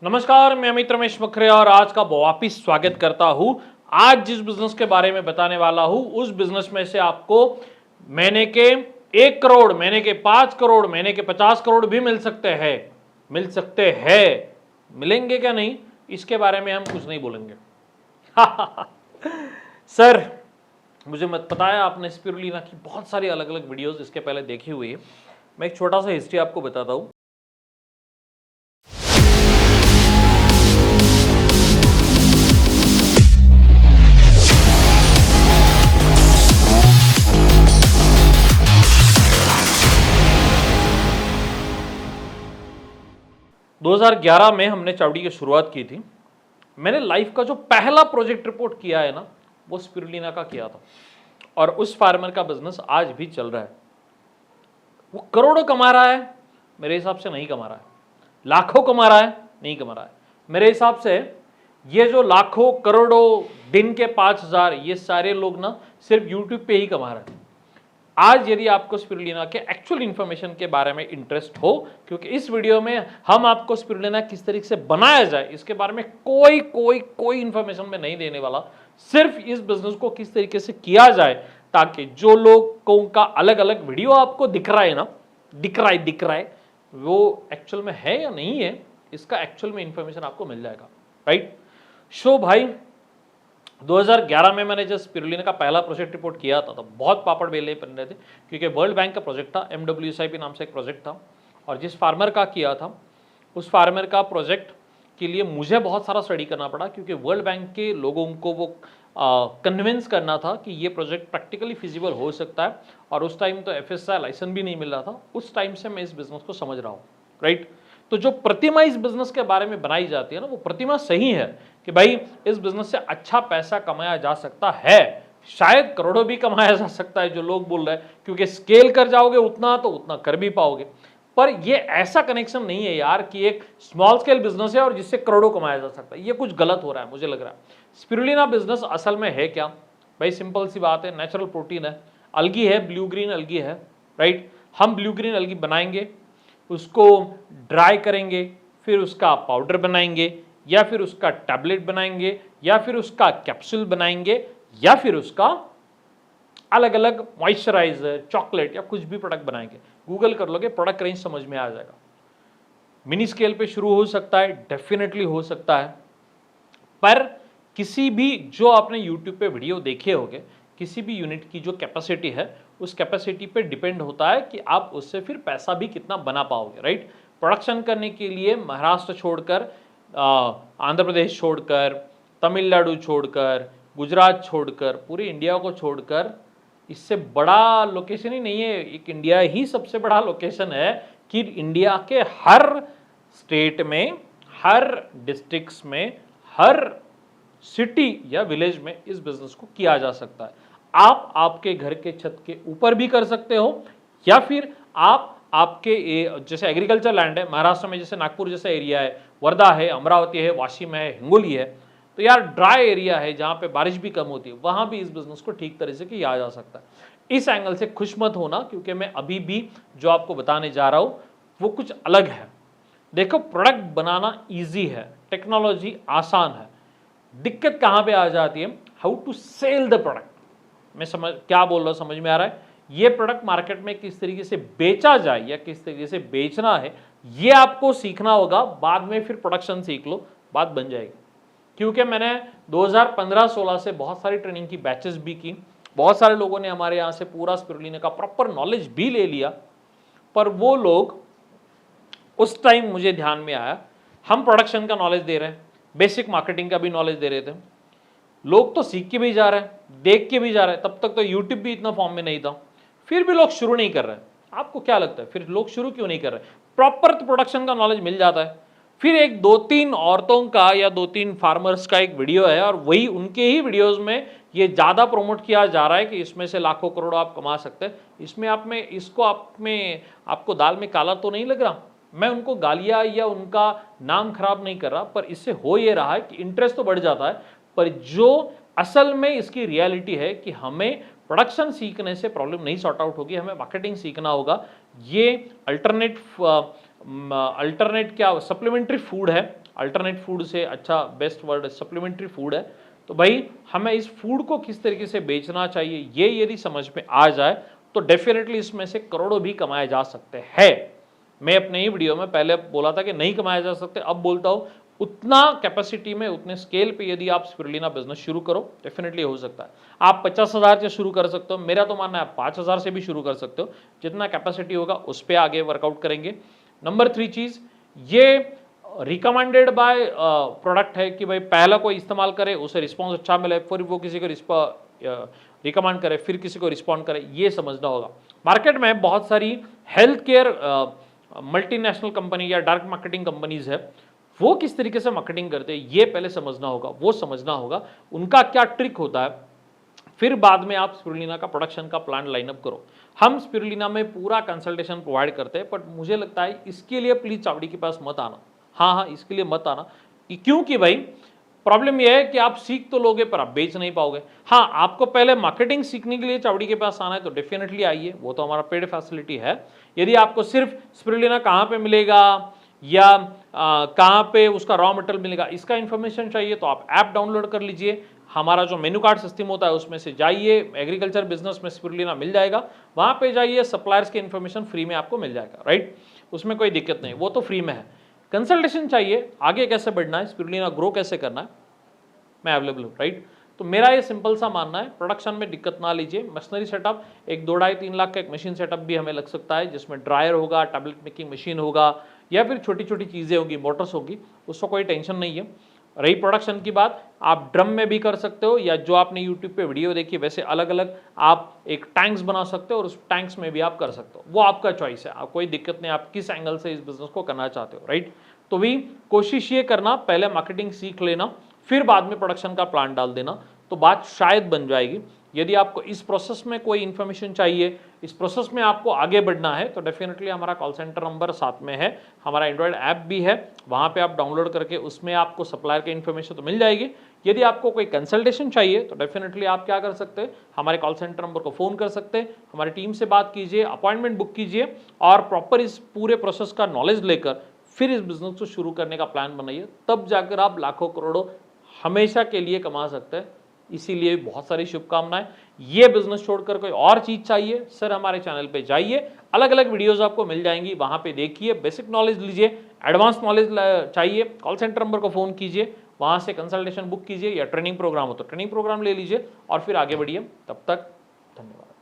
नमस्कार, मैं अमित रमेश मखरिया और आज का वापिस स्वागत करता हूं। आज जिस बिजनेस के बारे में बताने वाला हूं उस बिजनेस में से आपको महीने के 1 करोड़, महीने के 5 करोड़, महीने के 50 करोड़ भी मिल सकते हैं। मिलेंगे क्या नहीं, इसके बारे में हम कुछ नहीं बोलेंगे। सर, मुझे मत पता है आपने स्पिरुलिना की बहुत सारी अलग अलग वीडियोस इसके पहले देखी हुई है। मैं एक छोटा सा हिस्ट्री आपको बताता हूं। 2011 में हमने चावड़ी की शुरुआत की थी। मैंने लाइफ का जो पहला प्रोजेक्ट रिपोर्ट किया है ना, वो स्पिरुलिना का किया था और उस फार्मर का बिजनेस आज भी चल रहा है। वो करोड़ों कमा रहा है? मेरे हिसाब से नहीं कमा रहा है। लाखों कमा रहा है? नहीं कमा रहा है। मेरे हिसाब से ये जो लाखों करोड़ों दिन के 5000, ये सारे लोग ना सिर्फ यूट्यूब पे ही कमा रहे हैं। आज यदि आपको स्पिरुलिना के एक्चुअल इंफॉर्मेशन के बारे में इंटरेस्ट हो, क्योंकि इस वीडियो में हम आपको स्पिरुलिना किस तरीके से बनाया जाए इसके बारे में कोई इंफॉर्मेशन में नहीं देने वाला। सिर्फ इस बिजनेस को किस तरीके से किया जाए ताकि जो लोगों का अलग अलग वीडियो आपको दिख रहा है ना, दिख रहा है वो एक्चुअल में है या नहीं है, इसका एक्चुअल में इंफॉर्मेशन आपको मिल जाएगा। राइट। शो भाई, 2011 में मैंने जब स्पिरुलिना का पहला प्रोजेक्ट रिपोर्ट किया था तो बहुत पापड़ बेले बन रहे थे, क्योंकि वर्ल्ड बैंक का प्रोजेक्ट था, MWSIP नाम से एक प्रोजेक्ट था। और जिस फार्मर का किया था उस फार्मर का प्रोजेक्ट के लिए मुझे बहुत सारा स्टडी करना पड़ा, क्योंकि वर्ल्ड बैंक के लोगों को वो कन्विंस करना था कि ये प्रोजेक्ट प्रैक्टिकली फिजिबल हो सकता है। और उस टाइम तो FSI लाइसेंस भी नहीं मिल रहा था। उस टाइम से मैं इस बिजनेस को समझ रहा हूँ। राइट। तो जो प्रतिमा इस बिजनेस के बारे में बनाई जाती है ना, वो प्रतिमा सही है कि भाई इस बिजनेस से अच्छा पैसा कमाया जा सकता है, शायद करोड़ों भी कमाया जा सकता है जो लोग बोल रहे हैं, क्योंकि स्केल कर जाओगे उतना तो उतना कर भी पाओगे। पर ये ऐसा कनेक्शन नहीं है यार कि एक स्मॉल स्केल बिजनेस है और जिससे करोड़ों कमाया जा सकता है। ये कुछ गलत हो रहा है मुझे लग रहा है। स्पिरुलिना बिजनेस असल में है क्या भाई? सिंपल सी बात है, नेचुरल प्रोटीन है, अलगी है, ब्लू ग्रीन अलगी है। राइट। हम ब्लू ग्रीन अलगी बनाएंगे, उसको ड्राई करेंगे, फिर उसका पाउडर बनाएंगे, या फिर उसका टैबलेट बनाएंगे, या फिर उसका कैप्सूल बनाएंगे, या फिर उसका अलग अलग मॉइस्चराइजर, चॉकलेट या कुछ भी प्रोडक्ट बनाएंगे। गूगल कर लोगे, प्रोडक्ट रेंज समझ में आ जाएगा। मिनी स्केल पे शुरू हो सकता है, डेफिनेटली हो सकता है, पर किसी भी जो आपने यूट्यूब पे वीडियो देखे होंगे, किसी भी यूनिट की जो कैपेसिटी है उस कैपेसिटी पे डिपेंड होता है कि आप उससे फिर पैसा भी कितना बना पाओगे। राइट। प्रोडक्शन करने के लिए महाराष्ट्र छोड़कर, आंध्र प्रदेश छोड़कर, तमिलनाडु छोड़कर, गुजरात छोड़कर, पूरे इंडिया को छोड़कर इससे बड़ा लोकेशन ही नहीं है। एक इंडिया ही सबसे बड़ा लोकेशन है कि इंडिया के हर स्टेट में, हर डिस्ट्रिक्ट्स में, हर सिटी या विलेज में इस बिजनेस को किया जा सकता है। आप आपके घर के छत के ऊपर भी कर सकते हो, या फिर आप आपके जैसे एग्रीकल्चर लैंड है महाराष्ट्र में, जैसे नागपुर जैसा एरिया है, वर्धा है, अमरावती है, वाशिम है, हिंगोली है, तो यार ड्राई एरिया है जहां पे बारिश भी कम होती है, वहां भी इस बिजनेस को ठीक तरह से किया जा सकता है। इस एंगल से खुश मत होना, क्योंकि मैं अभी भी जो आपको बताने जा रहा हूं वो कुछ अलग है। देखो, प्रोडक्ट बनाना ईजी है, टेक्नोलॉजी आसान है, दिक्कत कहां पे आ जाती है? How to sell the product. मैं समझ क्या बोल रहा हूं, समझ में आ रहा है? ये प्रोडक्ट मार्केट में किस तरीके से बेचा जाए या किस तरीके से बेचना है, ये आपको सीखना होगा। बाद में फिर प्रोडक्शन सीख लो, बात बन जाएगी। क्योंकि मैंने 2015-16 से बहुत सारी ट्रेनिंग की बैचेस भी की, बहुत सारे लोगों ने हमारे यहाँ से पूरा स्पिरुलिना का प्रॉपर नॉलेज भी ले लिया, पर वो लोग उस टाइम मुझे ध्यान में आया, हम प्रोडक्शन का नॉलेज दे रहे हैं, बेसिक मार्केटिंग का भी नॉलेज दे रहे थे, लोग तो सीख के भी जा रहे हैं, देख के भी जा रहे हैं। तब तक तो यूट्यूब भी इतना फॉर्म में नहीं था, फिर भी लोग शुरू नहीं कर रहे हैं। आपको क्या लगता है फिर लोग शुरू क्यों नहीं कर रहे? प्रॉपर प्रोडक्शन का नॉलेज मिल जाता है। फिर एक 2-3 औरतों का या 2-3 फार्मर्स का एक वीडियो है, और वही उनके ही वीडियोस में ये ज़्यादा प्रमोट किया जा रहा है कि इसमें से लाखों करोड़ आप कमा सकते हैं। इसमें आप में इसको आप में आपको दाल में काला तो नहीं लग रहा? मैं उनको गालियाँ या उनका नाम खराब नहीं कर रहा, पर इससे हो ये रहा है कि इंटरेस्ट तो बढ़ जाता है, पर जो असल में इसकी रियलिटी है कि हमें प्रोडक्शन सीखने से प्रॉब्लम नहीं सॉर्ट आउट होगी, हमें मार्केटिंग सीखना होगा। ये अल्टरनेट अल्टरनेट क्या सप्लीमेंट्री फूड है, अल्टरनेट फूड से अच्छा बेस्ट वर्ड सप्लीमेंट्री फूड है। तो भाई हमें इस फूड को किस तरीके से बेचना चाहिए ये यदि समझ में आ जाए तो डेफिनेटली इसमें से करोड़ों भी कमाए जा सकते हैं। मैं अपने ही वीडियो में पहले बोला था कि नहीं कमाए जा सकते, अब बोलता हूं उतना कैपेसिटी में उतने स्केल पे यदि आप स्पिरुलिना बिजनेस शुरू करो डेफिनेटली हो सकता है। आप 50,000 से शुरू कर सकते हो, मेरा तो मानना है 5,000 से भी शुरू कर सकते हो, जितना कैपेसिटी होगा उस पर आगे वर्कआउट करेंगे। नंबर 3 चीज, ये रिकमेंडेड बाय प्रोडक्ट है कि भाई पहला कोई इस्तेमाल करे उसे रिस्पॉन्स अच्छा मिले, फिर वो किसी को रिकमेंड करे, फिर किसी को रिस्पॉन्ड करे, ये समझना होगा। मार्केट में बहुत सारी हेल्थ केयर मल्टीनेशनल कंपनी या डायरेक्ट मार्केटिंग कंपनीज है, वो किस तरीके से मार्केटिंग करते हैं ये पहले समझना होगा, वो समझना होगा उनका क्या ट्रिक होता है, फिर बाद में आप स्पिरुलिना का प्रोडक्शन का प्लान लाइनअप करो। हम स्पिरुलिना में पूरा कंसल्टेशन प्रोवाइड करते हैं, बट मुझे लगता है इसके लिए प्लीज चावड़ी के पास मत आना। हाँ, इसके लिए मत आना, क्योंकि भाई प्रॉब्लम यह है कि आप सीख तो लोगे पर आप बेच नहीं पाओगे। हाँ, आपको पहले मार्केटिंग सीखने के लिए चावड़ी के पास आना है तो डेफिनेटली आइए, वो तो हमारा पेड फैसिलिटी है। यदि आपको सिर्फ स्पिरुलिना कहाँ पे मिलेगा या कहाँ पे उसका रॉ मटेरियल मिलेगा इसका इन्फॉर्मेशन चाहिए तो आप ऐप डाउनलोड कर लीजिए। हमारा जो मेनू कार्ड सिस्टम होता है उसमें से जाइए, एग्रीकल्चर बिजनेस में स्पिरुलिना मिल जाएगा, वहाँ पे जाइए, सप्लायर्स की इन्फॉर्मेशन फ्री में आपको मिल जाएगा, राइट, उसमें कोई दिक्कत नहीं, वो तो फ्री में है। कंसल्टेशन चाहिए, आगे कैसे बढ़ना है, स्पिरुलिना ग्रो कैसे करना है, मैं अवेलेबल हूँ, राइट। तो मेरा ये सिंपल सा मानना है, प्रोडक्शन में दिक्कत ना लीजिए। मशीनरी सेटअप एक 2-2.5-3 लाख का एक मशीन सेटअप भी हमें लग सकता है, जिसमें ड्रायर होगा, टैबलेट मेकिंग मशीन होगा या फिर छोटी छोटी चीज़ें होगी, मोटर्स होगी, उसको कोई टेंशन नहीं है। रही प्रोडक्शन की बात, आप ड्रम में भी कर सकते हो या जो आपने यूट्यूब पे वीडियो देखी वैसे अलग अलग आप एक टैंक्स बना सकते हो और उस टैंक्स में भी आप कर सकते हो, वो आपका चॉइस है, आप कोई दिक्कत नहीं, आप किस एंगल से इस बिजनेस को करना चाहते हो, राइट। तो भी कोशिश ये करना, पहले मार्केटिंग सीख लेना, फिर बाद में प्रोडक्शन का प्लान डाल देना, तो बात शायद बन जाएगी। यदि आपको इस प्रोसेस में कोई इन्फॉर्मेशन चाहिए, इस प्रोसेस में आपको आगे बढ़ना है तो डेफिनेटली हमारा कॉल सेंटर नंबर साथ में है, हमारा एंड्रॉयड ऐप भी है, वहाँ पे आप डाउनलोड करके उसमें आपको सप्लायर की इन्फॉर्मेशन तो मिल जाएगी। यदि आपको कोई कंसल्टेशन चाहिए तो डेफिनेटली आप क्या कर सकते हैं, हमारे कॉल सेंटर नंबर को फ़ोन कर सकते हैं, हमारी टीम से बात कीजिए, अपॉइंटमेंट बुक कीजिए और प्रॉपर इस पूरे प्रोसेस का नॉलेज लेकर फिर इस बिजनेस को शुरू करने का प्लान बनाइए, तब जाकर आप लाखों करोड़ों हमेशा के लिए कमा सकते हैं। इसीलिए बहुत सारी शुभकामनाएं। ये बिजनेस छोड़कर कोई और चीज चाहिए सर, हमारे चैनल पे जाइए, अलग अलग वीडियोस आपको मिल जाएंगी, वहां पे देखिए, बेसिक नॉलेज लीजिए, एडवांस नॉलेज चाहिए, कॉल सेंटर नंबर को फोन कीजिए, वहां से कंसल्टेशन बुक कीजिए, या ट्रेनिंग प्रोग्राम हो तो ट्रेनिंग प्रोग्राम ले लीजिए और फिर आगे बढ़िए। तब तक धन्यवाद।